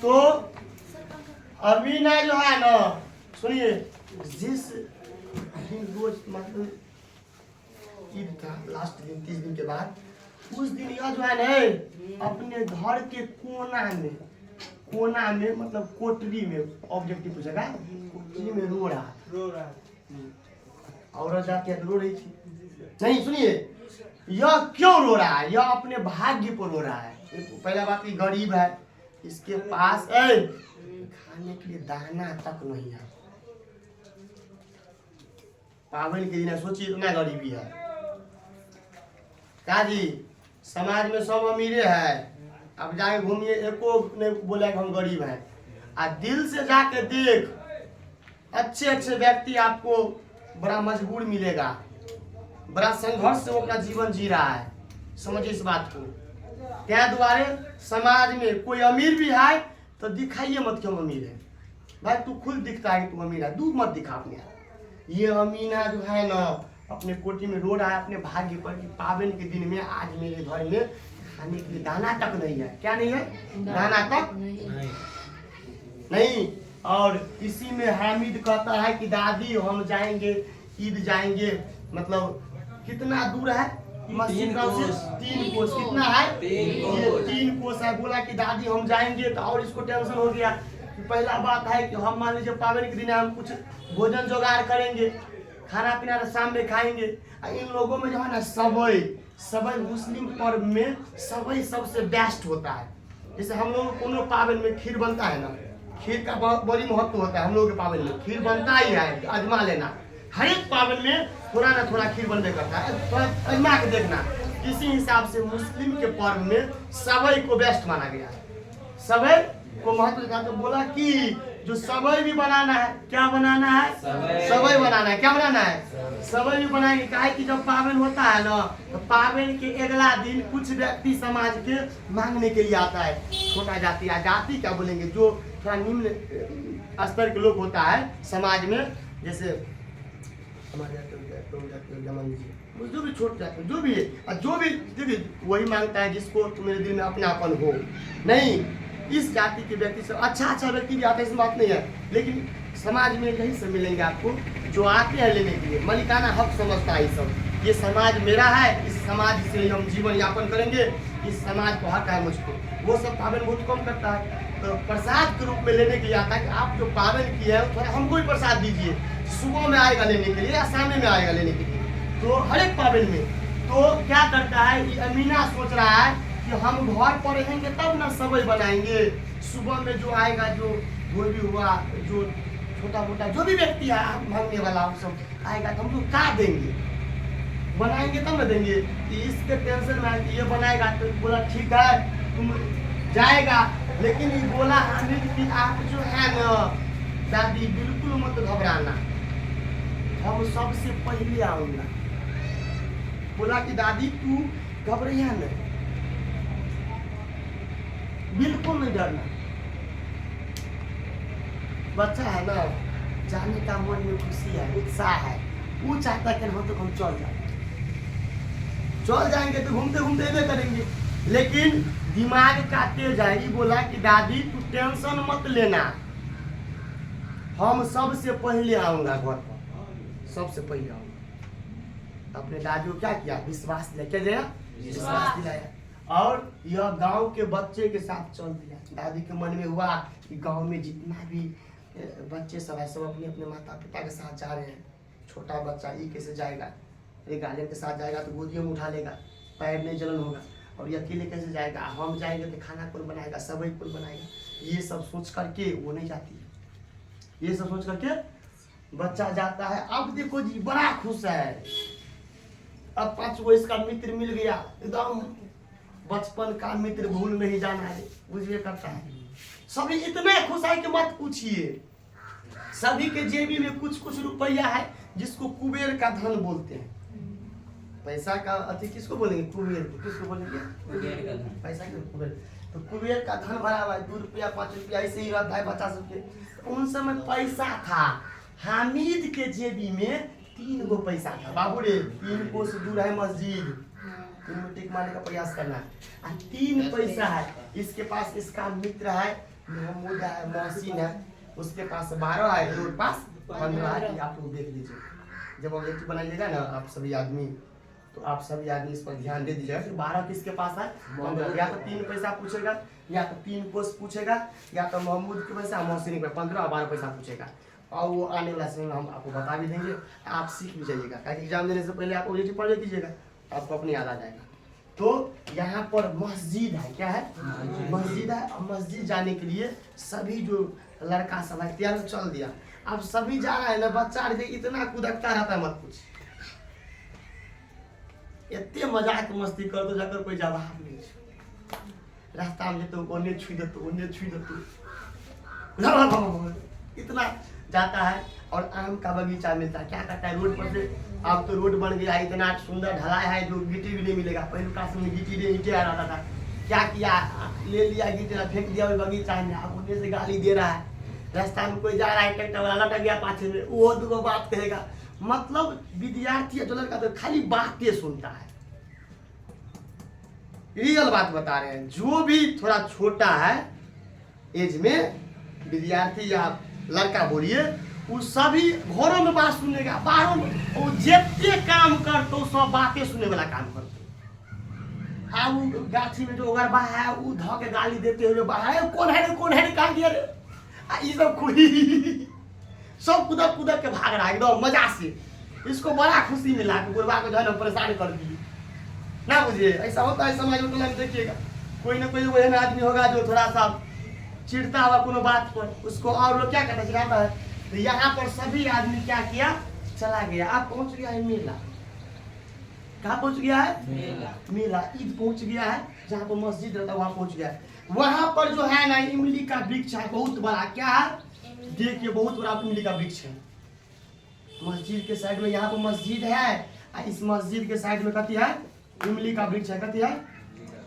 तो अमीना जो है ना, सुनिए, जिस दिन रोज मतलब ईद था लास्ट दिन 30 दिन के बाद, उस दिन यह जो है ना अपने घर के कोना में मतलब कोठरी में, ऑब्जेक्टिव पूछेगा, कोठरी में रो रहा औरत जाके रो रही थी। नहीं सुनिए, यह क्यों रो रहा है? यह अपने भाग्य पर रो रहा है। पहला बात, ये गरीब है, इसके पास खाने के लिए दाना तक नहीं है। पावन के दिन सोचिए, इतना गरीबी है। का जी, समाज में सब अमीरे है, अब जाके घूमिए, एको ने बोला कि हम गरीब हैं। आ दिल से जाके देख, अच्छे अच्छे व्यक्ति आपको बड़ा मजबूर मिलेगा, बड़ा संघर्ष से वो अपना जीवन जी रहा है। समझिए इस बात को। क्या द्वारे समाज में कोई अमीर भी है तो दिखाइए मत क्यों अमीर है। भाई तू खुद दिखता है कि तू अमीर है, दूर मत दिखा अपने। ये अमीना जो है ना अपने कोठी में रो रहा है अपने भाग्य पर कि पावन के दिन में आज मेरे घर में खाने के लिए दाना तक नहीं है। क्या नहीं है? दाना तक नहीं। और इसी में हामिद कहता है कि दादी हम जाएंगे, ईद जाएंगे, मतलब कितना दूर है मस्जिद का से 3 कोस। कितना है? 3 कोस है। बोला कि दादी हम जाएंगे, तो और इसको टेंशन हो गया। पहला बात है कि हम मान लीजिए पावन के दिन हम कुछ भोजन जुगाड़ करेंगे, खाना पीना शाम में खाएंगे। इन लोगों में जो है ना सबई मुस्लिम पर्व में सबई सबसे बेस्ट होता है। जैसे हम लोग कोनो पावन में खीर बनता है ना, खीर का बहुत बड़ी महत्व होता है। हम लोगों के पावन में खीर बनता ही है, आजमा लेना। हर एक पावन में थोड़ा ना थोड़ा खीर बनने करता है, थोड़ा आजमा के देखना। इसी हिसाब से मुस्लिम के पर्व में सबई को बेस्ट माना गया है। सबई को महत्व दिखा तो बोला कि जो सबई भी बनाना है, क्या बनाना है? सबई बनाना है। क्या बनाना है? सबई भी बनाएंगे। कहा कि जब पावन होता है ना, तो पावन के अगला दिन कुछ व्यक्ति समाज के मांगने के लिए आता है। छोटा जाति या जाति क्या बोलेंगे, जो थोड़ा निम्न स्तर के लोग होता है समाज में, जैसे हमारे जो भी छोट जाते जो भी है, जो भी वही मांगता है जिसको मेरे दिल में अपनापन हो। नहीं, इस जाति के व्यक्ति से अच्छा व्यक्ति भी आता है, इसमें बात नहीं है। लेकिन समाज में यही सब मिलेंगे आपको जो आते हैं लेने के लिए। मलिकाना हक समझता है सब, ये समाज मेरा है, इस समाज से हम जीवन यापन करेंगे, इस समाज को हक है मुझको। वो सब पावन बहुत कम करता है। तो प्रसाद के रूप में लेने के लिए आता है कि आप जो पावन किए हैं थोड़ा हमको भी प्रसाद दीजिए। सुबह में आएगा लेने के लिए या शाम में आएगा लेने के लिए, तो हर एक पावन में। तो क्या करता है ये अमीना सोच रहा है कि हम घर पर रहेंगे तब ना सबई बनाएंगे। सुबह में जो आएगा, जो गोभी हुआ, जो छोटा मोटा जो भी व्यक्ति है मांगने वाला, वो सब आएगा तो हम लोग क्या देंगे, बनाएंगे तब ना देंगे। इसके टेंशन में है कि ये बनाएगा। तो बोला ठीक है तुम जाएगा, लेकिन ये बोला हामिद कि आप जो है ना दादी बिल्कुल मत घबराना, हम सबसे पहले आऊंगा। बोला कि दादी तू घबराइया नहीं, बिल्कुल नहीं डरना। बच्चा है ना, जाने का मन में खुशी है, उत्साह है, वो चाहता है कि हम तो हम चल जाएंगे तो घूमते घूमते इधर करेंगे। लेकिन दिमाग का तेज है, ये बोला कि दादी तू टेंशन मत लेना, हम सबसे पहले आऊंगा घर पर, सबसे पहले आऊंगा। अपने दादी को क्या किया? विश्वास दिया। क्या दिया? विश्वास दिलाया। और यह गांव के बच्चे के साथ चल दिया। दादी के मन में हुआ कि गांव में जितना भी बच्चे सब है सब अपने अपने माता पिता के साथ जा रहे हैं। छोटा बच्चा ये कैसे जाएगा? एक गार्जियन के साथ जाएगा तो गोदियों में उठा लेगा, पैर नहीं जलन होगा। और ये अकेले कैसे जाएगा? हम जाएंगे तो खाना कौन बनाएगा, सबई कौन बनाएगा? ये सब सोच करके वो नहीं जाती है। ये सब सोच करके बच्चा जाता है। अब देखो जी बड़ा खुश है, अब 5 गो इसका मित्र मिल गया, एकदम बचपन का मित्र भूल नहीं जाना है, बुझिए करता है। सभी इतने खुश है कि मत पूछिए। सभी के जेबी में कुछ रुपया है, जिसको कुबेर का धन बोलते हैं। पैसा का अति किसको बोलेंगे? कुबेर। किसको बोलेंगे? पैसा का कुबेर। तो कुबेर का धन भरा हुआ है, 2 रुपया 5 रुपया ऐसे ही रहता है बच्चा सबके। उन समय पैसा था। हामिद के जेबी में 3 गो पैसा था। बाबू रे 3 कोस दूर है मस्जिद, तुम टिक मारने का प्रयास करना है। 3 पैसा है इसके पास। इसका मित्र है महमूद है, मोहसिन है, उसके पास 12 है, मेरे पास 15 है। आप लोग देख लीजिए, जब ऑब्जेक्टिव बनाइएगा ना आप सभी आदमी, तो आप सभी आदमी इस पर ध्यान दे दीजिएगा कि 12 किसके पास है, 15। या तो 3 पैसा पूछेगा, या तो 3 कोस पूछेगा, या तो महमूद के पैसा, मोहसिन के 15 और 12 पैसा पूछेगा। और वो आने वाला समय में हम आपको बता भी देंगे, आप सीख भी जाइएगा, ताकि एग्जाम देने से पहले आप ऑब्जेक्टिव पढ़ लीजिएगा, आपको अपने याद आ जाएगा। तो यहाँ पर मस्जिद है, क्या है, मस्जिद है। और मस्जिद जाने के लिए सभी जो लड़का सब है तैयार चल दिया। अब सभी जा रहा है ना, बच्चा इतना कूदकता रहता है मत कुछ, इतने मजाक मस्ती कर दो जाकर कोई जवाब नहीं, रास्ता में तो ओने छुई दे, तो ओने छुई दे, तो इतना जाता है। और आम का बगीचा मिलता है, क्या करता है रोड पर से, अब तो रोड बन गया, इतना सुंदर ढलाई है जो गिट्टी भी नहीं मिलेगा। पहले का समय गिट्टी नहीं, ईंटे आ रहा था, क्या किया, ले लिया गिट्टी फेंक दिया बगीचा में, अब उन्हें से गाली दे रहा है। रास्ता में कोई जा रहा है, ट्रैक्टर वाला लटक गया पाछे में, वो दो बात कहेगा। मतलब विद्यार्थी जो लड़का तो खाली बातें सुनता है। रियल बात बता रहे हैं, जो भी थोड़ा छोटा है एज में, विद्यार्थी या लड़का बोलिए, वो सभी घरों में बात सुनेगा, बाहरों में वो जितने काम कर तो सब बातें सुनने वाला काम करते। आ वो गाछी में जो गरबा है, वो धो के गाली देते हुए बाहर, कौन है रे, कौन है रे, कहाँ गया रे, ये सब कोई सब कुदक कुदक के भाग रहा है एकदम मजा से। इसको बड़ा खुशी मिला कि गुरबा को जो है ना परेशान कर दिए ना, बुझिए ऐसा होता है समाज में। देखिएगा कोई ना कोई वही आदमी होगा जो थोड़ा सा चिढ़ता हुआ कोनो बात पर, उसको और लोग क्या करता चिढ़ाता है। तो यहाँ पर सभी आदमी क्या किया, चला गया। आप पहुंच गया है मेला, कहाँ पहुंच गया है, मेला, मेला ईद पहुंच गया है, जहाँ पर मस्जिद रहता है वहाँ पहुंच गया है। वहाँ पर जो है ना इमली का वृक्ष है, बहुत बड़ा, क्या है, देखिए बहुत बड़ा इमली का वृक्ष है। मस्जिद के साइड में, यहाँ पर मस्जिद है, इस मस्जिद के साइड में कथी है, इमली का वृक्ष है, कथी है,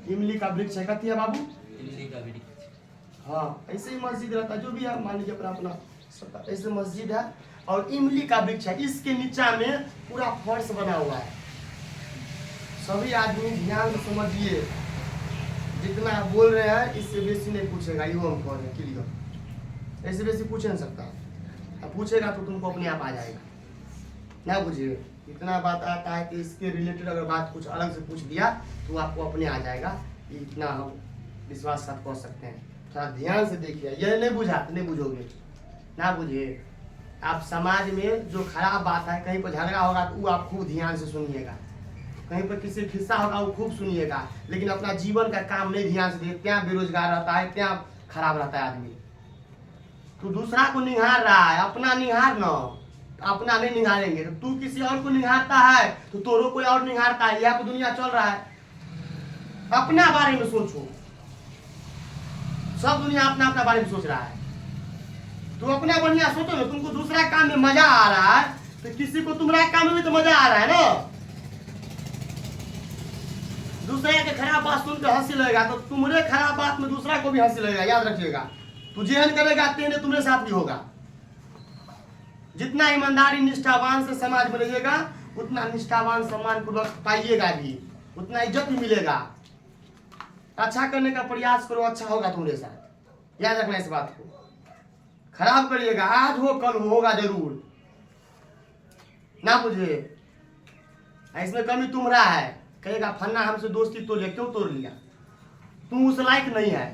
इमली का वृक्ष है, कथी है बाबू, इमली का वृक्ष। हाँ ऐसे ही मस्जिद रहता है, जो भी है मान लीजिए अपना अपना ऐसे मस्जिद है और इमली का वृक्ष है। इसके नीचा में पूरा फर्श बना हुआ है। सभी आदमी ध्यान से समझिए, जितना बोल रहे हैं इससे बेसी नहीं पूछेगा, ये हम कह रहे हैं क्लियर, ऐसे बेसी पूछ नहीं सकता। अब पूछेगा तो तुमको अपने आप आ जाएगा ना, बुझिए इतना बात आता है कि इसके रिलेटेड अगर बात कुछ अलग से पूछ दिया तो आपको अपने आ जाएगा। इतना हम विश्वास साथ कर सकते हैं। थोड़ा ध्यान से देखिए, ये नहीं बुझा तो नहीं बुझोगे ना, बुझिए। आप समाज में जो खराब बात है, कहीं पर झगड़ा होगा तो वो आप खूब ध्यान से सुनिएगा, कहीं पर किसी खिस्सा होगा वो खूब सुनिएगा, लेकिन अपना जीवन का काम नहीं ध्यान से देखते, क्या बेरोजगार रहता है, क्या खराब रहता है आदमी। तू दूसरा को निहार रहा है, अपना निहार न, अपना नहीं निहारेंगे तो तू किसी और को निहारता है तो तोरो कोई और निहारता है। यह दुनिया चल रहा है, अपना बारे में सोचो। सब दुनिया अपना अपना बारे में सोच रहा है, तो अपना बढ़िया सोचो ना। तुमको दूसरा काम में मजा आ रहा है तो किसी को तुम्हारा काम में भी तो मजा आ रहा है ना। दूसरे के खराब बात सुन के हंसी लगेगा तो तुम्हारे खराब बात में दूसरा को भी हंसी लगेगा, याद रखिएगा। तू जेहन करेगा तेने तुम्हारे साथ भी होगा। जितना ईमानदारी निष्ठावान से समाज में रहिएगा उतना निष्ठावान सम्मान पूर्वक पाइएगा भी, उतना इज्जत भी मिलेगा। अच्छा करने का प्रयास करो, अच्छा होगा तुम्हारे साथ, याद रखना इस बात को। खराब करिएगा, आज हो कल होगा जरूर ना, बुझे। इसमें कमी तुम्हारा है, कहेगा फन्ना हमसे दोस्ती तोड़ लिया, क्यों तोड़ लिया, तू उस लायक नहीं है।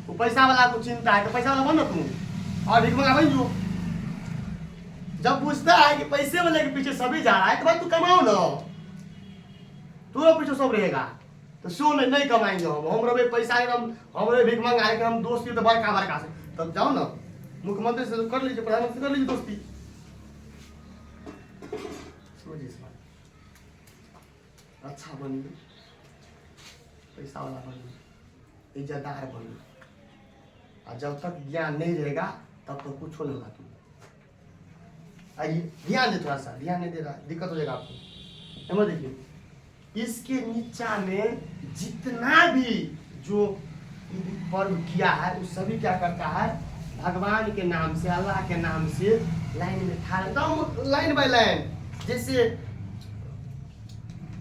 वो पैसा वाला को चिंता है तो पैसा वाला बन ना तू, और भिख मंगा बन जो। जब पूछता है कि पैसे वाले के पीछे सभी जा रहा है तो भाई तू कमाओ ना, तू पीछे सब रहेगा तो शो नहीं कमाएंगे हम रहे पैसा एकदम, हम रहे भिख मंगा है कि हम दोस्ती तो बड़का बड़का से, तब जाओ ना मुख्यमंत्री से कर लीजिए, प्रधानमंत्री से कर लीजिए दोस्ती। अच्छा बनिए, पैसा वाला बनिए, इज्जतदार बनिए, और जब तक ज्ञान नहीं रहेगा तब तक कुछ नहीं होगा। तुम आइए ध्यान दे, थोड़ा सा ध्यान नहीं दे रहा, दिक्कत हो जाएगा आपको। समझ देखिए, इसके नीचा में जितना भी जो पर्व किया है वो सभी क्या करता है, भगवान के नाम से, अल्लाह के नाम से लाइन में खड़ा रहता, लाइन बाय लाइन। जैसे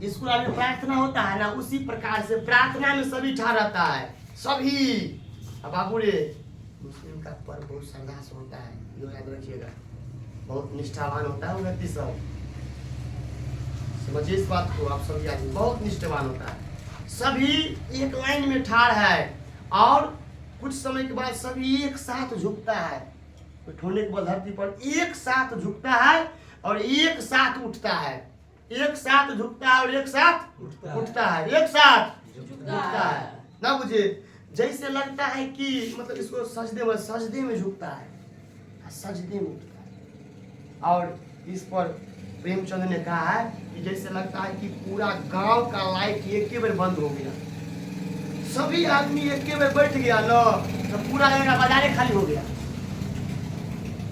स्कूल में प्रार्थना होता है ना, उसी प्रकार से प्रार्थना में सभी ठा रहता है, सभी। अब बाबू रे मुस्लिम का पर्व बहुत श्रद्धा से होता है, ये याद रखिएगा। बहुत निष्ठावान होता है वो व्यक्ति सब, समझिए इस बात को आप सभी आदमी, बहुत निष्ठावान होता है। सभी एक लाइन में ठाड़ है और कुछ समय के बाद सभी एक साथ झुकता है, ठोने के बाद धरती पर एक साथ झुकता है और एक साथ उठता है, एक साथ झुकता है और एक साथ उठता है, एक साथ झुकता है ना, बुझे। जैसे लगता है कि मतलब इसको सजदे में झुकता है, सजदे में उठता है। और इस पर प्रेमचंद ने कहा है कि जैसे लगता है कि पूरा गांव का लाइट एक बार बंद हो गया, सभी आदमी एक बार बैठ गया ना, तो पूरा जगह बाजारे खाली हो गया।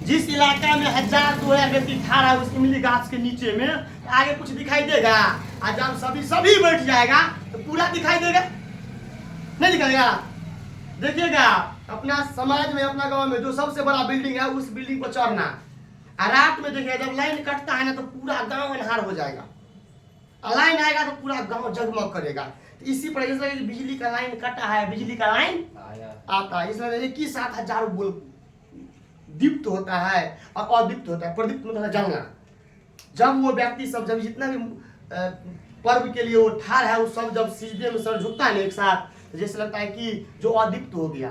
जिस इलाका में 1000-2000 व्यक्ति खड़ा है उसकी मिली गाछ के नीचे में, आगे कुछ दिखाई देगा? और जब सभी बैठ जाएगा तो पूरा दिखाई देगा, नहीं दिखाएगा? देखिएगा अपना समाज में, अपना गांव में जो सबसे बड़ा बिल्डिंग है उस बिल्डिंग पर चढ़ना, और रात में देखिए जब लाइन कटता है ना तो पूरा गांव अन्हार हो जाएगा, लाइन आएगा तो पूरा गांव जगमग करेगा। तो इसी पर इसलिए बिजली का लाइन कटा है, बिजली का लाइन आता है, इसलिए एक ही साथ 1000 बोल दीप्त होता है और अदीप्त होता है। प्रदीप्त मतलब जलना। जब वो व्यक्ति सब, जब जितना भी पर्व के लिए वो ठाड़ है, वो सब जब सीधे में सर झुकता है ना एक साथ, तो जैसे लगता है कि जो अदीप्त हो गया।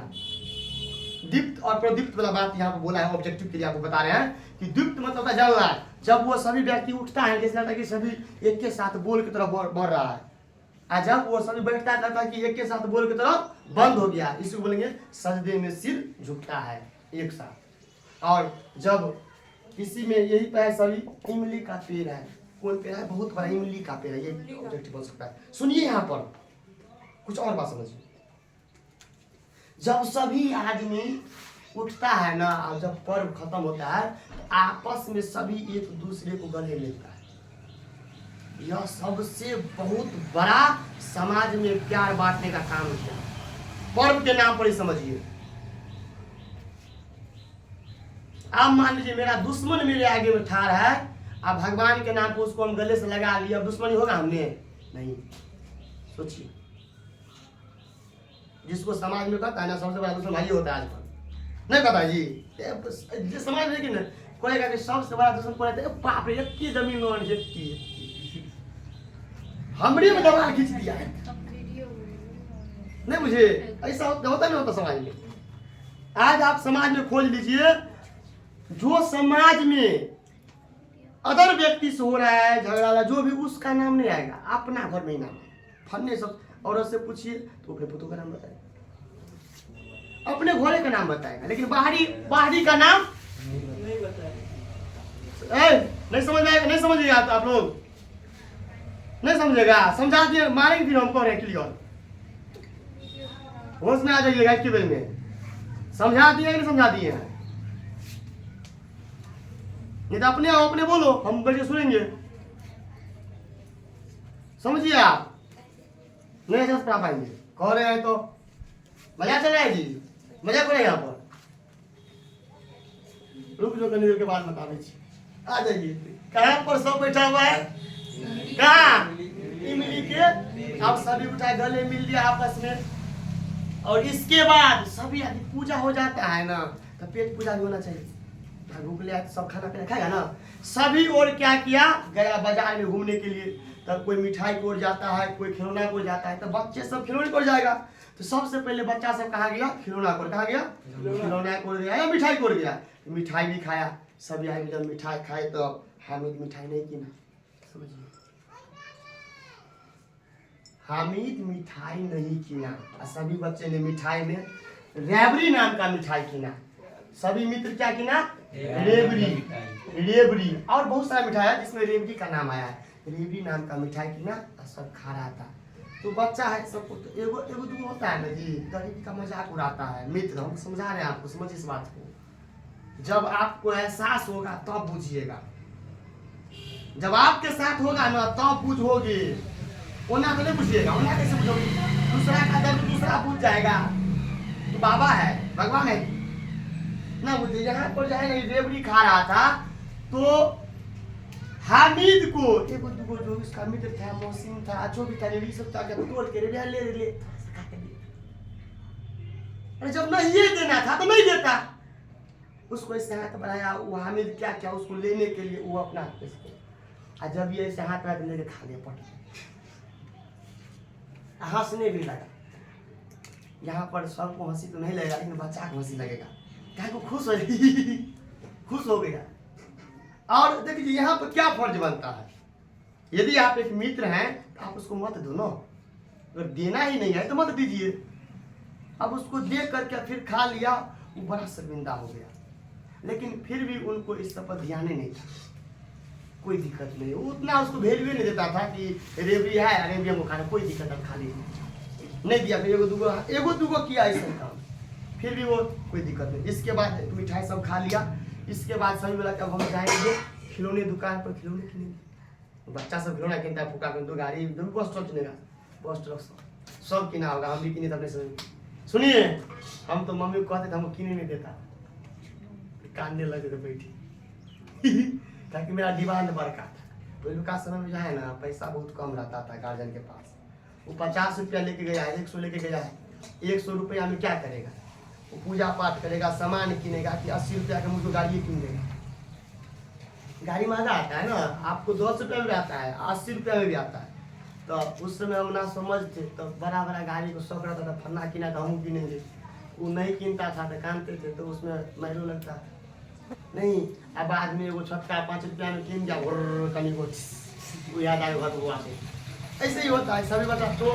दीप्त और प्रदीप्त वाला बात यहाँ पर बोला है, ऑब्जेक्टिव के लिए आपको बता रहे हैं कि दीप्त मतलब जलना। जब वो सभी व्यक्ति उठता है जैसे लगता है कि सभी एक के साथ बोल की तरफ बढ़ रहा है, और जब वो सभी बैठता है लगता है कि एक के साथ बोल की तरफ बंद हो गया, इसको बोलेंगे सजदे में सिर झुकता है एक साथ। और जब किसी में यही पे सभी, इमली का पेड़ है, कौन पेड़ है? बहुत बड़ा इमली का पेड़ है, ये ऑब्जेक्टिव बोल सकता है। सुनिए यहाँ पर कुछ और बात समझिए। जब सभी आदमी उठता है ना और जब पर्व खत्म होता है तो आपस में सभी एक दूसरे को गले मिलता है। यह सबसे बहुत बड़ा समाज में प्यार बांटने का काम है, पर्व के नाम पर ही समझिए। अब मान लीजिए मेरा दुश्मन मेरे आगे में ठाड़ है, अब भगवान के नाम पर उसको हम गले से लगा लिया, अब दुश्मनी होगा हमने? नहीं। सोचिए, जिसको समाज में कहता है ना सबसे बड़ा दुश्मन भाई होता है आजकल, नहीं पता जी? जिस समाज में लेकिन कहेगा कि सबसे बड़ा दुश्मन कौन है? बाप रे, इतनी जमीन उन्होंने हमरे में दबाव खींच दिया है। नहीं, मुझे ऐसा होता नहीं होता समाज में। आज आप समाज में खोज लीजिए, जो समाज में अदर व्यक्ति से हो रहा है झगड़ा, जो भी, उसका नाम नहीं आएगा, अपना घर में ही नाम है। फन्ने सब औरत से पूछिए तो अपने पुतों का नाम बताएगा, अपने घोड़े का नाम बताएगा, लेकिन बाहरी का नाम नहीं बताएगा। नहीं समझ आएगा? नहीं समझिएगा आप लोग, नहीं समझेगा? समझा दिए, मारेंगे फिर हमको क्लियर, होश में आ जाइएगा इसके बारे में। समझा दिए नहीं समझा दिए हैं? नहीं तो अपने बोलो, हम बैठ के सुनेंगे। समझिए आप, नहीं ऐसा पढ़ा पाएंगे। कह रहे हैं तो मजा चल रहा है जी, मजा करें यहाँ पर। रुक जो कनी देर के बाद बता दीजिए, आ जाइए। कहाँ पर सब बैठा हुआ है? कहाँ? इमली के। अब सभी उठाए, गले मिल लिया आपस में, और इसके बाद सभी आदमी पूजा हो जाता है ना, तो पेट पूजा भी होना चाहिए। भूख लिया तो सब खाना पीना खाएगा ना। सभी और क्या किया, गया बाजार में घूमने के लिए, तब कोई मिठाई की ओर जाता है, कोई खिलौना की ओर जाता है, तो बच्चे सब खिलौने की ओर जाएगा। तो सबसे पहले बच्चा सब कहाँ गया? खिलौना की ओर। कहाँ गया? खिलौना की ओर गया या मिठाई की ओर गया? मिठाई भी खाया। सभी आदमी जब मिठाई खाए तो हामिद मिठाई नहीं कीना, समझिए, हामिद मिठाई नहीं कीना, और सभी बच्चे ने मिठाई में रेबड़ी नाम का मिठाई कीना। सभी मित्र क्या कीना? रेबड़ी और बहुत सारा मिठाई है जिसमें रेबड़ी का नाम आया है। रेबड़ी नाम का मिठाई कीना और सब खा रहा था। तो बच्चा है, सबको तो एगो दूगो होता है ना जी, गरीबी का मजाक उड़ाता है। मित्र, हम समझा रहे हैं आपको, समझिए इस बात को। जब आपको एहसास होगा तब बुझिएगा, जब आपके साथ होगा ना तब बुझोगे, ओना तो नहीं बुझिएगा। ओना कैसे बुझोगे? दूसरा का दर्द दूसरा बुझ जाएगा। तो बाबा है, भगवान है ना, बुझे। यहाँ पर जाए नहीं, रेबड़ी खा रहा था तो हामिद को एगो दूगो जो उसका मित्र था, मौसिम था, जो भी था, ये सब था, तोड़ के ले अरे जब नहीं ये देना था तो नहीं देता। उसको ऐसे हाथ बढ़ाया, वो हामिद क्या क्या उसको लेने के लिए वो अपना हाथ पे और जब ये ऐसे हाथ हाथ लेके खा लिया पट, हंसने भी लगा। यहाँ पर सबको हंसी तो नहीं लगेगा, लेकिन बच्चा को हंसी लगेगा, क्या को खुश हो खुश हो गया। और देखिए यहाँ पर क्या फर्ज बनता है, यदि आप एक मित्र हैं तो आप उसको मत दो ना, अगर देना ही नहीं है तो मत दीजिए। अब उसको देख करके फिर खा लिया, वो बड़ा शर्मिंदा हो गया, लेकिन फिर भी उनको इस सब पर ध्यान ही नहीं था। कोई दिक्कत नहीं, वो उतना उसको वैल्यू नहीं देता था कि रेवड़ी है अरेबिया को खाना, कोई दिक्कत है खा लीजिए, नहीं दिया। फिर एगो दूगो किया ऐसा काम, फिर भी वो कोई दिक्कत नहीं। इसके बाद मिठाई सब खा लिया। इसके बाद सभी बोला कि अब हम जाएंगे खिलौने दुकान पर, खिलौने किनेंगे। बच्चा सब खिलौना किनता है, फुका दो गाड़ी दो बस ट्रक चलेगा, बस ट्रक सब किना होगा, हम भी किने अपने समय। सुनिए, हम तो मम्मी को कहते थे, हमको किने नहीं देता, कानने लगे थे बैठी ताकि मेरा डिमांड बड़का था। पहले का समय में जो है ना पैसा बहुत कम रहता था गार्जियन के पास। वो 50 रुपया लेके गया है, 100 लेके गया है, 100 रुपया में क्या करेगा? वो पूजा पाठ करेगा, सामान किनेगा कि 80 रुपया का मुझको गाड़ी किन देगा। गाड़ी महंगा आता है ना, आपको 10 रुपया में भी आता है, 80 रुपया में भी आता है। तो उस समय हम ना समझ थे, तो बड़ा बड़ा गाड़ी को शौक रहता था, फन्ना किना था हम किनेंगे। वो नहीं किनता था तो कानते थे, तो उसमें मैलो लगता था नहीं। अब बाद में वो छक्का 5 रुपया में किन गया, कहीं वो याद आएगा घर को आते। ऐसे ही होता है सभी बता। तो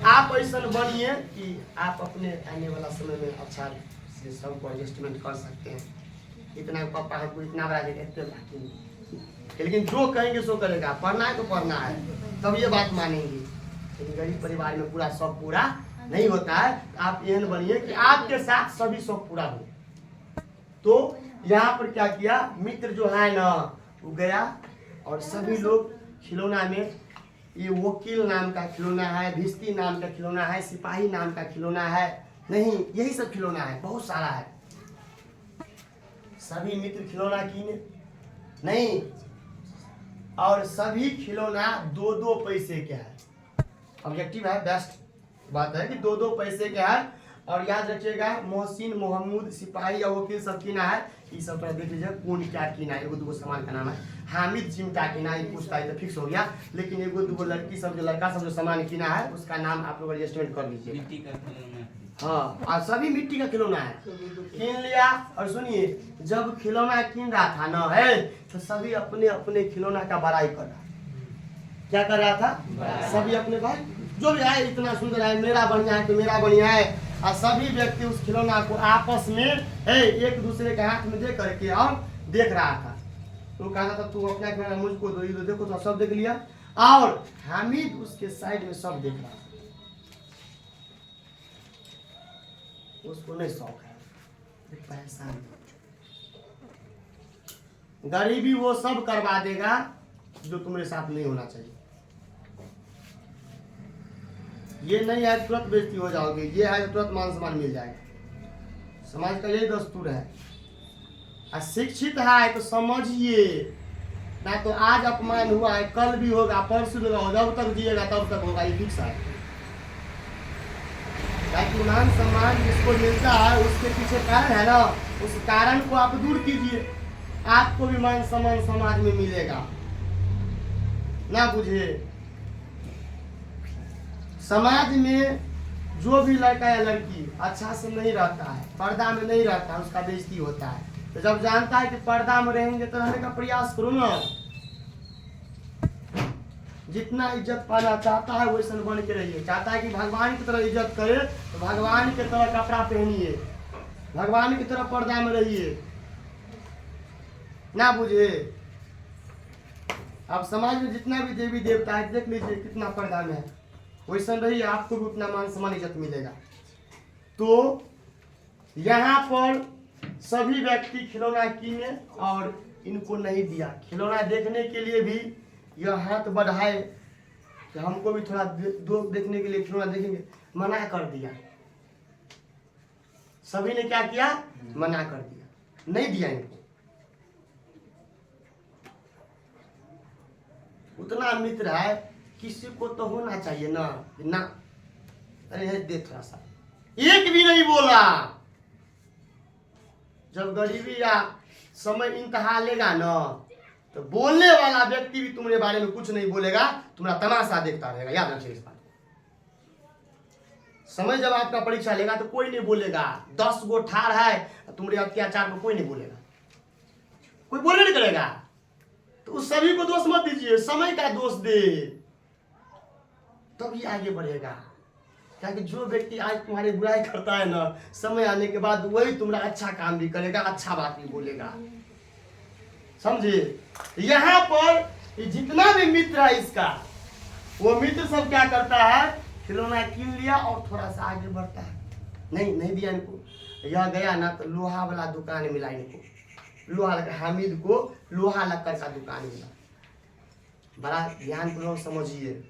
आप ऐसा बनिए कि आप अपने आने वाला समय में अच्छा से सबको एडजस्टमेंट कर सकते हैं। इतना पापा हमको इतना बड़ा देगा, इतने बड़ा, लेकिन जो कहेंगे सो करेगा। पढ़ना है तो पढ़ना है, तब ये बात मानेंगे। लेकिन गरीब परिवार में पूरा सब पूरा नहीं होता है। आप यह बनिए कि आपके साथ सभी सब पूरा हो। तो यहाँ पर क्या किया, मित्र जो है ना वो गया और सभी लोग खिलौना में, ये वकील नाम का खिलौना है, भिस्ती नाम का खिलौना है, सिपाही नाम का खिलौना है, नहीं यही सब खिलौना है, बहुत सारा है। सभी मित्र खिलौना किने नहीं, और सभी खिलौना 2-2 पैसे के है। ऑब्जेक्टिव है, बेस्ट बात है कि 2-2 पैसे के है। और याद रखिएगा, मोहसिन, मोहम्मद, सिपाही या वकील सब किना है, ये सब पर देख लीजिए कौन क्या किना है। एगो दूगो सामान का नाम है, हामिद चिमटा किना है, पूछता है तो फिक्स हो गया। लेकिन एगो दूगो लड़की सब, जो लड़का सब जो सामान किना है, उसका नाम आप लोग एडजस्टमेंट कर लीजिए। मिट्टी का खिलौना, हाँ, और सभी मिट्टी का खिलौना है, किन लिया। और सुनिए, जब खिलौना किन रहा था ना है, तो सभी अपने अपने खिलौना का बड़ाई कर रहा, क्या कर रहा था, सभी अपने भाई जो भी है इतना सुंदर है, मेरा बढ़िया है तो मेरा बढ़िया है। और सभी व्यक्ति उस खिलौना को आपस में एक दूसरे के हाथ में दे करके और देख रहा था। तो कहा था तू अपना खिलौना मुझको दो, ये देखो तो सब देख लिया। और हामिद उसके साइड में सब देख रहा था, उसको नहीं शौक है पैसा। गरीबी वो सब करवा देगा जो तुम्हारे साथ नहीं होना चाहिए। ये नहीं है तुरंत बेइज्जती हो जाओगे, ये है तुरंत मान सम्मान मिल जाएगा। समाज का यही दस्तूर है। अशिक्षित है तो समझिए, ना तो आज अपमान हुआ है, कल भी होगा, परसों भी होगा, जब तक जिएगा तब तक होगा, ये फिक्स है। ताकि मान सम्मान जिसको मिलता है उसके पीछे कारण है ना, उस कारण को आप दूर कीजिए, आपको भी मान सम्मान समाज में मिलेगा। ना बुझे, समाज में जो भी लड़का या लड़की अच्छा से नहीं रहता है, पर्दा में नहीं रहता है, उसका बेइज्जती होता है। तो जब जानता है कि पर्दा में रहेंगे तो रहने का प्रयास करो ना। जितना इज्जत पाना चाहता है वैसा बन के रहिए। चाहता है कि भगवान की तरह इज्जत करे तो भगवान की तरह कपड़ा पहनिए, भगवान की तरह पर्दा में रहिए। ना बुझे, अब समाज में जितना भी देवी देवता है देख लीजिए कितना पर्दा में है, वैसा रहिए, आपको भी उतना मान सम्मान इज्जत मिलेगा। तो यहाँ पर सभी व्यक्ति खिलौना किने और इनको नहीं दिया। खिलौना देखने के लिए भी यह हाथ बढ़ाए कि हमको भी थोड़ा दो देखने के लिए खिलौना देखेंगे, मना कर दिया। सभी ने क्या किया, मना कर दिया, नहीं दिया इनको। उतना मित्र है, किसी को तो होना चाहिए ना, ना अरे दे थोड़ा सा, एक भी नहीं बोला। जब गरीबी या समय इंतहा लेगा ना, तो बोलने वाला व्यक्ति भी तुम्हारे बारे में कुछ नहीं बोलेगा, तुम्हारा तमाशा देखता रहेगा। याद रखिए इस बात। समय जब आपका परीक्षा लेगा तो कोई नहीं बोलेगा। 10 गो ठार है, तुम्हारे अत्याचार को कोई नहीं बोलेगा, कोई बोलने नहीं करेगा। तो उस सभी को दोष मत दीजिए, समय का दोष दे, तभी आगे बढ़ेगा। क्योंकि जो व्यक्ति आज तुम्हारी बुराई करता है ना, समय आने के बाद वही तुम्हारा अच्छा काम भी करेगा, अच्छा बात भी बोलेगा। समझे? यहाँ पर जितना भी मित्र है इसका, वो मित्र सब क्या करता है, खिलौना कीन लिया और थोड़ा सा आगे बढ़ता है। नहीं दिया इनको। यह गया ना तो लोहा वाला दुकान मिला इनको, लोहा हामिद को लोहा लक्कर का दुकान मिला। बड़ा ध्यानपूर्वक समझिए,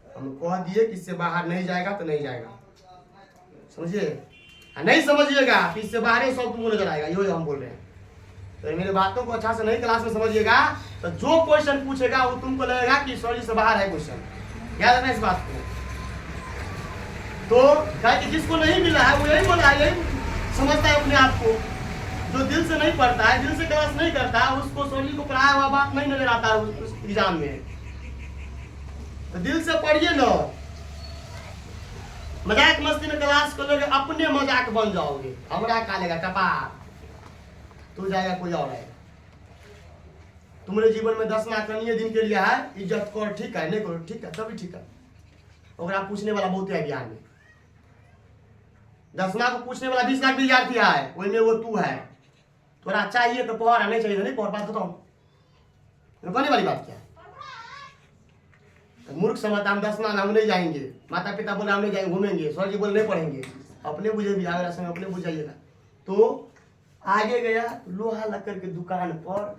हम कह दिए कि इससे बाहर नहीं जाएगा तो नहीं जाएगा, समझिए। नहीं समझिएगा कि इससे बाहर सब तुमको नजर आएगा, यही हम बोल रहे हैं। तो मेरे बातों को अच्छा से नहीं क्लास में समझिएगा तो जो क्वेश्चन पूछेगा वो तुमको लगेगा कि सॉरी से बाहर है क्वेश्चन। याद रखना इस बात को। तो कि जिसको नहीं मिला है वो यही बोला है, यही समझता है अपने आप को। जो दिल से नहीं पढ़ता है, दिल से क्लास नहीं करता, उसको सॉरी को पढ़ाया हुआ बात नहीं नजर आता है उस एग्जाम में। तो दिल से पढ़िए ना। मजाक मस्ती में क्लास करोगे, अपने मजाक बन जाओगे। हमरा कालेगा कपार, तू जाएगा कोई और आएगा। तुम्हारे जीवन में 10 लाख दिन के लिए है, इज्जत कर, ठीक है, नहीं करो ठीक है, तभी ठीक है। और पूछने वाला बहुत है ज्ञान में। 10 लाख को पूछने वाला 20 लाख विद्यार्थी है, उसमें वो तू है। थोड़ा चाहिए तो पढ़, नहीं चाहिए तो नहीं पढ़। बात बताऊं, कहने वाली बात क्या है? तो मूर्ख समझता हम 10 लाख हम नहीं जाएंगे, माता पिता बोले हम नहीं जाएंगे, घूमेंगे, सर जी बोले नहीं पढ़ेंगे। अपने बुझे भी आगे समय अपने बुझ जाइएगा। तो आगे गया लोहा लक्कर की दुकान पर,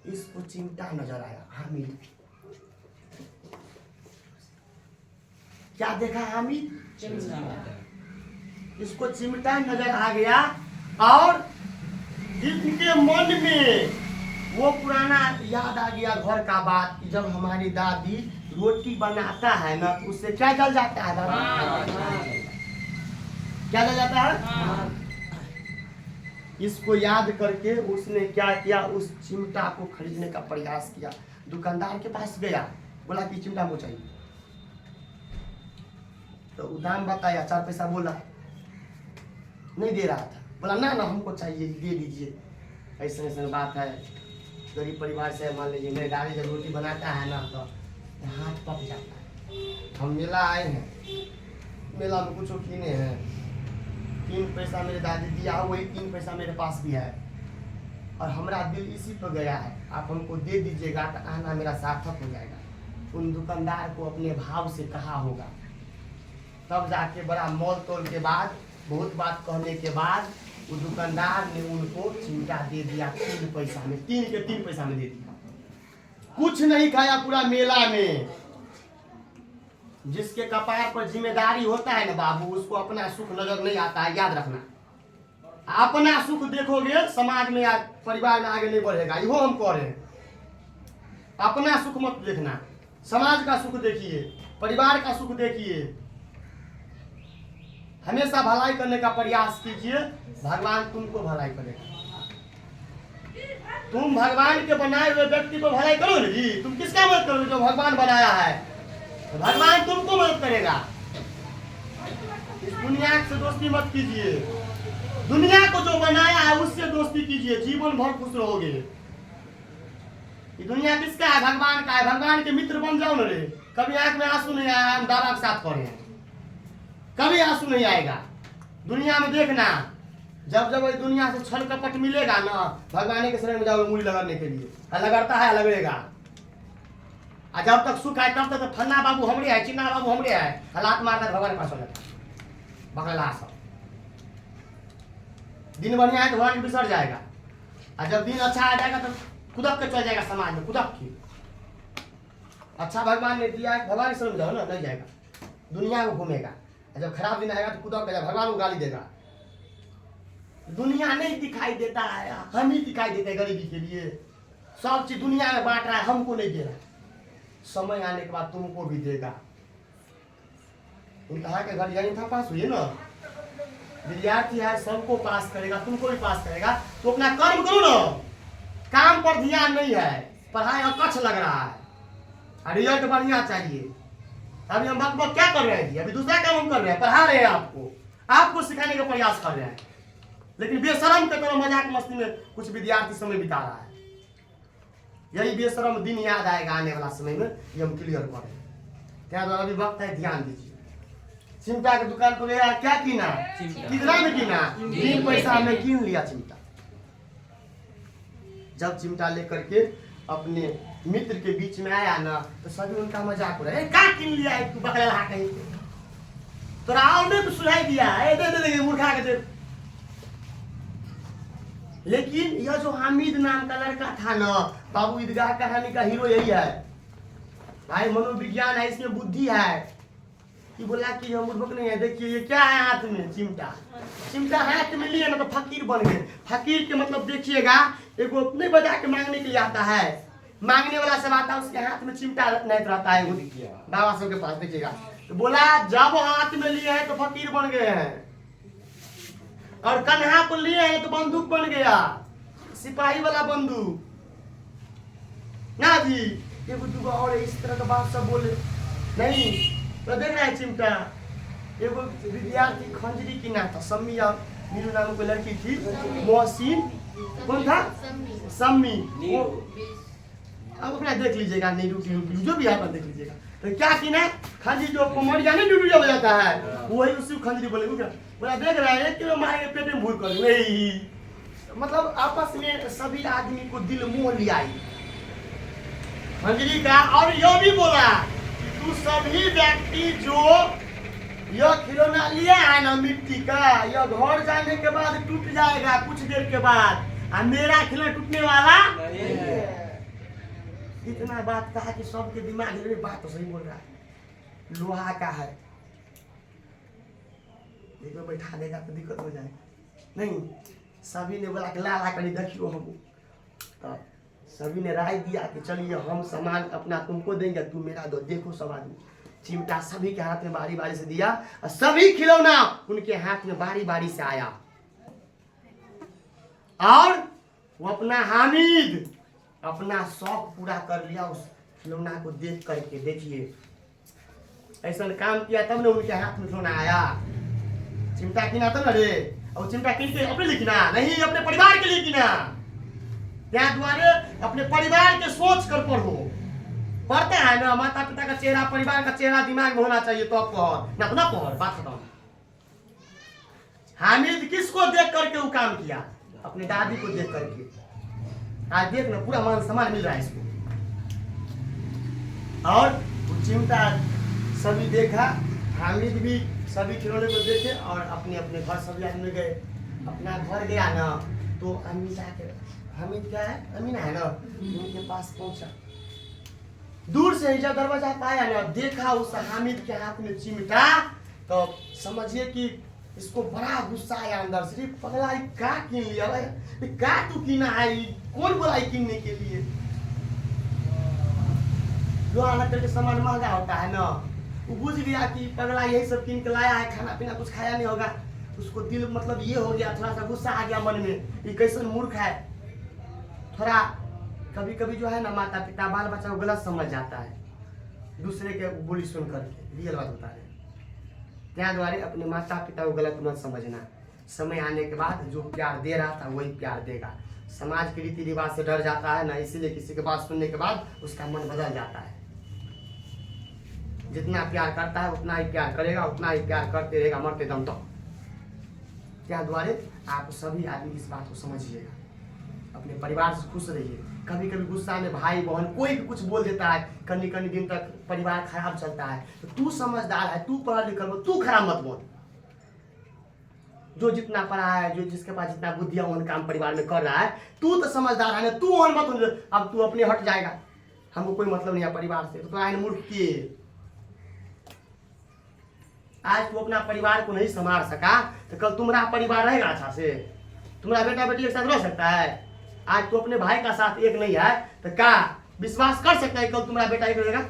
इसको चिमटा नजर आया हामिद। क्या देखा हामिद? इसको चिमटा नजर आ गया और इनके मन में वो पुराना याद आ गया घर का बात कि जब हमारी दादी रोटी बनाता है ना तो उससे क्या जल जाता है दादा? क्या जल जाता है? इसको याद करके उसने क्या किया, उस चिमटा को खरीदने का प्रयास किया। दुकानदार के पास गया, बोला कि चिमटा मुझे चाहिए। तो दाम बताया, 4 पैसा बोला, नहीं दे रहा था। बोला ना हमको चाहिए, दे दीजिए। ऐसे बात है, गरीब परिवार से, मान लीजिए मेरे दादी जब रोटी बनाता है ना तो हाथ पक जाता है। हम मेला आए हैं, मेला में कुछ कीने हैं, 3 पैसा मेरे दादी दिया, वही 3 पैसा मेरे पास भी है और हमारा दिल इसी पर गया है। आप हमको दे दीजिएगा तो आना मेरा सार्थक हो जाएगा। उन दुकानदार को अपने भाव से कहा होगा, तब जाके बड़ा मोल तोल के बाद, बहुत बात कहने के बाद वो दुकानदार ने उनको चिमटा दे दिया 3 पैसा में। 3 के 3 पैसा में दे दिया। कुछ नहीं खाया पूरा मेला में। जिसके कपार पर जिम्मेदारी होता है ना बाबू, उसको अपना सुख नजर नहीं आता है। याद रखना, अपना सुख देखोगे समाज में या परिवार में आगे नहीं बढ़ेगा। यो हम कह रहे हैं, अपना सुख मत देखना, समाज का सुख देखिए, परिवार का सुख देखिए। हमेशा भलाई करने का प्रयास कीजिए, भगवान तुमको भलाई करेगा। तुम भगवान के बनाए हुए व्यक्ति को भलाई करो ना जी। तुम किसका मदद करोगे? जो भगवान बनाया है, तो भगवान तुमको मदद करेगा। इस दुनिया से दोस्ती मत कीजिए, दुनिया को जो बनाया है उससे दोस्ती कीजिए, जीवन भर खुश रहोगे। ये दुनिया किसका है? भगवान का है। भगवान के मित्र बन जाओ ना रे। कभी आंख में आंसू नहीं आया, हम दावा के साथ करें, कभी आंसू नहीं आएगा। दुनिया में देखना, जब जब इस दुनिया से छल कपट मिलेगा ना, भगवान के शरण में जाओगे मूड़ी लगाने के लिए, लगता है लगेगा। और जब तक सुख है तब तक तो फन्ना बाबू हमरे है, चिन्ना बाबू हमरे है, हालात मारना भगवान के पास लगता बकला सब। दिन बढ़िया है तो भगवान बिसर जाएगा, और जब दिन अच्छा आ जाएगा तो खुदक के चल जाएगा समाज में, खुदक की। अच्छा भगवान ने दिया है, भगवान के शरण में जाओ ना, नहीं जाएगा, दुनिया में घूमेगा। जब खराब दिन आएगा तो खुदा कहेगा, भगवान को गाली देगा। दुनिया नहीं दिखाई देता है, हम ही दिखाई देते हैं गरीबी के लिए। सब चीज दुनिया में बांट रहा है, हमको नहीं दे रहा। समय आने के बाद तुमको भी देगा। कहा के घर यही था पास हुई ना, विद्यार्थी है, सबको पास करेगा, तुमको भी पास करेगा, तो अपना कर्म करो ना। काम पर ध्यान नहीं है, पढ़ाई अकच्छ लग रहा है, रिजल्ट बढ़िया चाहिए। अभी हम बक क्या कर रहे हैं, अभी दूसरा काम हम कर रहे हैं, पढ़ा रहे हैं आपको सिखाने का प्रयास कर रहे हैं, लेकिन बेशरम के तरह मजाक मस्ती में कुछ विद्यार्थी समय बिता रहा है। यही बेशरम दिन याद आएगा आने वाला समय में, ये हम क्लियर करें। क्या अभी वक्त है, ध्यान दीजिए। चिमटा की दुकान को गया, क्या कीना, कितना में कीना, 3 पैसा में कीन लिया चिमटा। जब चिमटा लेकर के अपने मित्र के बीच में आया ना, तो सभी उनका मजाक हो रहा है, क्या कीन लिया है तू, बकरा ला कहीं तो राव ने तो सुनाई दिया है, दे मूर्खा के दे। लेकिन यह जो हामिद नाम का लड़का था ना, बाबू ईदगाह कहानी का हीरो यही है भाई। मनोविज्ञान है, इसमें बुद्धि है कि बोला कि हम बुर्बक नहीं है। देखिए ये क्या है हाथ में, चिमटा। चिमटा हाथ में लिए ना तो फकीर बन गए। फकीर के मतलब देखिएगा, एगो अपने बजा के मांगने के लिए आता है, मांगने वाला सब आता है, उसके हाथ में चिमटा नहीं रहता है। वो देखिए बाबा सब के पास देखिएगा, तो बोला जब हाथ में लिए हैं तो फकीर बन गए हैं, और कन्हा को लिए हैं तो बंदूक बन गया, सिपाही वाला बंदूक ना जी। एगो और इस तरह का बात सब बोले नहीं। तो देख रहा है चिमटा, एगो विद्यार्थी खंजरी की ना था, सम्मी या मीनू नाम की लड़की थी, मोहसिन कौन था, सम्मी। अब अपना देख लीजिएगा, नीरू की जो भी है अपना देख लीजिएगा। तो क्या की ना, खंजरी जो कोमर जाने ड्यूटी जब जाता है, वही उसी खंजरी बोले। बोला देख रहा है कि मारे पेट में भूर कर नहीं, मतलब आपस में सभी आदमी को दिल मोह लिया खंजरी का। और यह भी बोला तू सभी व्यक्ति जो यह खिलौना लिया है ना मिट्टी का, यह घर जाने के बाद टूट जाएगा कुछ देर के बाद, और मेरा खिलौना टूटने वाला नहीं है। इतना बात कहा कि सबके दिमाग में बात तो सही बोल रहा है, लोहा का है, देखो बैठा देगा तो दिक्कत हो जाए नहीं। सभी ने बोला कि ला ला कर देखियो हम, तो सभी ने राय दिया कि चलिए हम सामान अपना तुमको देंगे, तुम मेरा दो। देखो सब आदमी चिमटा सभी के हाथ में बारी बारी से दिया, और सभी खिलौना उनके हाथ में बारी बारी से आया, और वो अपना हामिद अपना शौक पूरा कर लिया उस खिलौना को देख करके। देखिए ऐसा काम किया तब ने उनके हाथ में खिलौना आया। चिमटा किना तो ना रे, और चिमटा किन के अपने लिए किना नहीं, अपने परिवार के लिए किना। त्या द्वारे अपने परिवार के सोच कर पढ़ो। पढ़ते हैं ना, माता पिता का चेहरा, परिवार का चेहरा दिमाग में होना चाहिए, तो पढ़ ना तो ना पढ़। बात खत्म। हामिद किसको देख करके वो काम किया, अपने दादी को देख करके। आज देख ना पूरा मान सम्मान मिल रहा है इसको। और वो चिमटा सभी देखा, हामिद भी सभी खिलौने को देखे, और अपने अपने घर सभी आदमी गए। अपना घर गया ना, तो अमीना के हामिद क्या है, अमीना है ना, उनके पास पहुंचा। दूर से जब दरवाजा पाया ना, देखा उस हामिद के हाथ में चिमटा, तो समझिए कि इसको बड़ा गुस्सा आया अंदर से। पगला क्या कीन लिया, क्या तू कीना है, कौन बोला कीनने के लिए। लोहा लकड़ के सामान महंगा होता है ना, वो बुझ गया कि पगला यही सब कीन के लाया है, खाना पीना कुछ खाया नहीं होगा। उसको दिल मतलब ये हो गया, थोड़ा सा गुस्सा आ गया मन में, ये कैसे मूर्ख है। थोड़ा कभी कभी जो है ना, माता पिता बाल बच्चा को गलत समझ जाता है, दूसरे के बोली सुन करके, रियल बात होता है। त्या द्वारे अपने माता पिता को गलत मत समझना। समय आने के बाद जो प्यार दे रहा था वही प्यार देगा। समाज के रीति रिवाज से डर जाता है ना, इसीलिए किसी के बात सुनने के बाद उसका मन बदल जाता है। जितना प्यार करता है उतना ही प्यार करेगा, उतना ही प्यार करते रहेगा मरते दम तक। त्या द्वारे आप सभी आदमी इस बात को समझिएगा, अपने परिवार से खुश रहिए। कभी कभी गुस्सा में भाई बहन कोई भी कुछ बोल देता है, कहीं कहीं दिन तक परिवार खराब चलता है। तो तू समझदार है, तू पढ़ा लिखा हो, तू खराब मत बोल। जो जितना पढ़ा है, जो जिसके पास जितना बुद्धि है, वो काम परिवार में कर रहा है, तू तो समझदार है ना, तू और मत। अब तू अपने हट जाएगा, हमको कोई मतलब नहीं है परिवार से, तो आए मूर्ख किए। आज तू अपना परिवार को नहीं संभाल सका, तो कल तुम्हारा परिवार रहेगा अच्छा से? तुम्हारा बेटा बेटी एक साथ रह सकता है? आज तू अपने भाई का साथ एक नहीं है, तो क्या विश्वास कर सकता है कल तुम्हारा बेटा एक रहेगा?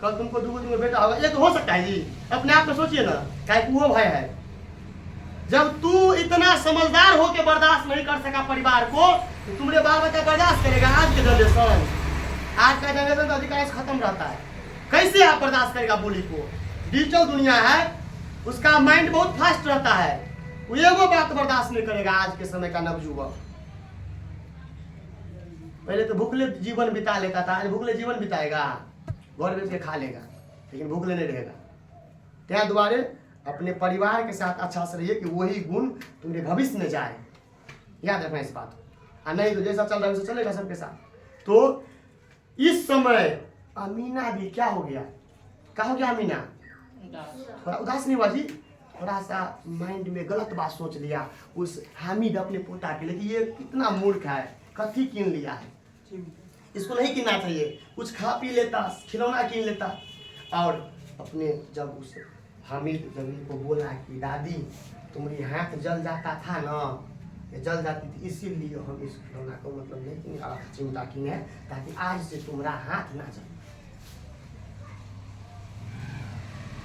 कल तुमको दूगो बेटा होगा, ये तो हो सकता है जी। अपने आप में सोचिए ना, क्या वो भाई है। जब तू इतना समझदार होके बर्दाश्त नहीं कर सका परिवार को, तो तुम्हारे बाल बच्चा बर्दाश्त करेगा? आज के जनरेशन, आज का जनरेशन तो अधिकांश खत्म रहता है। कैसे आप बर्दाश्त करेगा बोली को? डिजिटल दुनिया है, उसका माइंड बहुत फास्ट रहता है, वो एगो बात बर्दाश्त नहीं करेगा। आज के समय का नवयुवक पहले तो भूखले जीवन बिता लेता था, आज भूखले जीवन बिताएगा, घर बेच के खा लेगा, लेकिन भूखले नहीं रहेगा। त्या द्वारे अपने परिवार के साथ अच्छा से रहिए कि वही गुण तुम्हारे भविष्य में जाए, याद रखना इस बात को। नहीं तो जैसा चल रहा है वैसा चलेगा सबके साथ। तो इस समय अमीना भी क्या हो गया? क्या हो गया अमीना? थोड़ा उदास नहीं हुआ जी? थोड़ा सा माइंड में गलत बात सोच लिया उस हामिद अपने पोता के लिए कि ये कितना मूर्ख है, कथी कीन लिया है, इसको नहीं कीनना चाहिए। कुछ खा पी लेता, खिलौना कीन लेता। और अपने जब उस हामिद जब इनको बोला कि दादी तुम्हारी हाथ जल जाता था ना, ये जल जाती थी, इसीलिए हम इस खिलौना को मतलब नहीं चिंता की है, ताकि आज से तुम्हारा हाथ ना जले।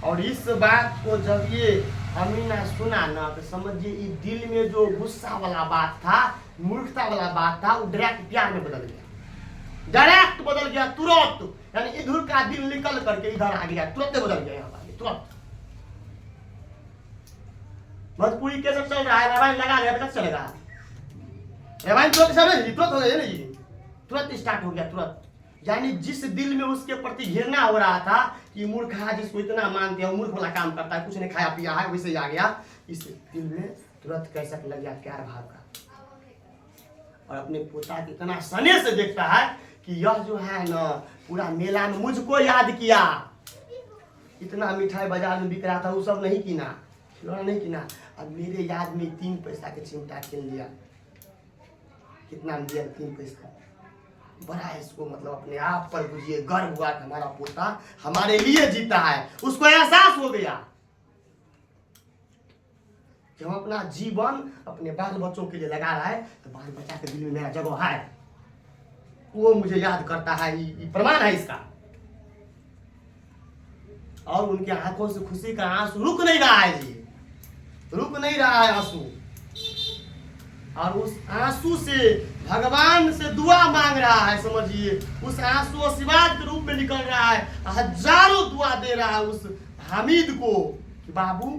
और इस बात को जब ये अमीना सुना ना, तो समझिए इस दिल में जो गुस्सा वाला बात था, मूर्खता वाला बात था, वो डायरेक्ट प्यार में बदल गया, डायरेक्ट बदल गया तुरंत। यानी इधर का दिल निकल करके इधर आ गया, तुरंत बदल गया यहाँ पर, तुरंत। भोजपुरी कैसे चल रहा है? रामायण लगा लिया तो चलेगा? रामायण तुरंत तुरंत हो गया ना जी, तुरंत स्टार्ट हो गया, तुरंत। यानी जिस दिल में उसके प्रति घृणा हो रहा था कि मूर्ख है, जिसको इतना मानते हैं, मूर्ख वाला काम करता है, कुछ नहीं खाया पिया है, वैसे ही आ गया, इस दिल में तुरंत कैसा लग गया प्यार भाव का। और अपने पोता को इतना सने से देखता है कि यह जो है ना पूरा मेला में मुझको याद किया, इतना मिठाई बाजार में बिक रहा था वो सब नहीं कीना, खिलौना नहीं कीना, अब मेरे याद में 3 पैसा के चिमटा किन लिया। कितना दिया? 3 पैसा। बड़ा इसको मतलब अपने आप पर बुझिए गर्व हुआ कि हमारा पोता हमारे लिए जीता है। उसको एहसास हो गया कि हम अपना जीवन अपने बाल बच्चों के लिए लगा रहा है, तो बाल बच्चा के दिल में मेरा जगह है, वो मुझे याद करता है, ये प्रमाण है इसका। और उनके आंखों से खुशी का आंसू रुक नहीं रहा है जी, रुक नहीं रहा है आंसू। और उस आंसू से भगवान से दुआ मांग रहा है, समझिए उस आंसू आशीर्वाद के रूप में निकल रहा है, हजारों दुआ दे रहा है उस हामिद को कि बाबू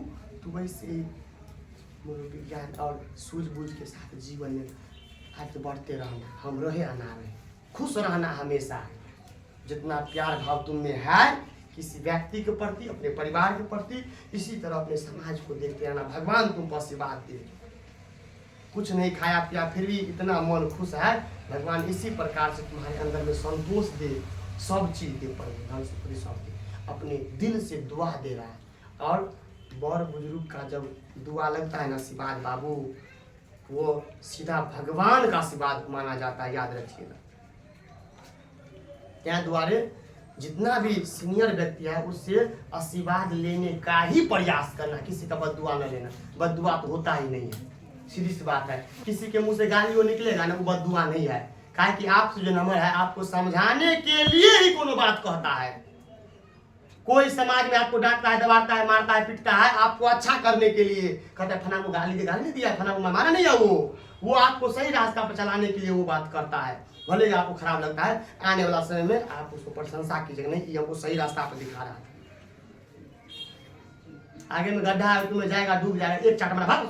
तू वैसे मनोविज्ञान और सूझबूझ के साथ जीवन में आगे बढ़ते रहना, हम रहे अना रहे, खुश रहना हमेशा। जितना प्यार भाव तुम में है किसी व्यक्ति के प्रति, अपने परिवार के प्रति, इसी तरह अपने समाज को देखते रहना, भगवान तुम पर आशीर्वाद दे। कुछ नहीं खाया पिया फिर भी इतना मन खुश है, भगवान इसी प्रकार से तुम्हारे अंदर में संतोष दे, सब चीज दे, पर सब दे। अपने दिल से दुआ दे रहा है। और बड़ बुजुर्ग का जब दुआ लगता है ना आशीर्वाद बाबू, वो सीधा भगवान का आशीर्वाद माना जाता है, याद रखिएगा। क्या द्वारे जितना भी सीनियर व्यक्ति है उससे आशीर्वाद लेने का ही प्रयास करना, किसी का बद्दुआ न लेना। बद्दुआ तो होता ही नहीं है, सीधी सी बात है। किसी के मुंह से गाली वो निकलेगा ना, वो बद्दुआ नहीं है। काहे कि आपसे जो नंबर है आपको समझाने के लिए ही कोनो बात कहता है। कोई समाज में आपको डांटता है, दबाता है, मारता है, पीटता है, आपको अच्छा करने के लिए कहता है फना को गाली नहीं दिया, फना को मारा नहीं है, वो आपको सही रास्ता पर चलाने के लिए वो बात करता है। भले ही आपको खराब लगता है, आने वाला समय में आप उसको प्रशंसा कीजिएगा, नहीं कि हमको सही रास्ता पर दिखा रहा है। आगे में गड्ढा है, तुम्हें जाएगा, डूब जाएगा, एक चाट मारा भाग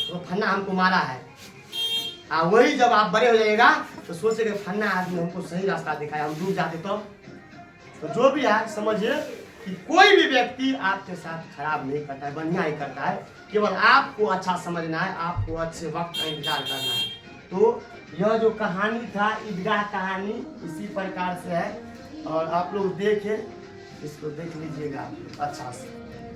तो फन्ना हमको मारा है। वही जब आप बड़े हो जाएगा तो सोचेगा फन्ना आदमी हमको सही रास्ता दिखाया, हम डूब जाते तो जो भी है समझिए कि कोई भी व्यक्ति आपके साथ खराब नहीं करता है, बढ़िया ही करता है। केवल आपको अच्छा समझना है, आपको अच्छे वक्त का इंतजार करना है। तो यह जो कहानी था ईदगाह कहानी इसी प्रकार से है, और आप लोग देखें, इसको देख लीजिएगा अच्छा से।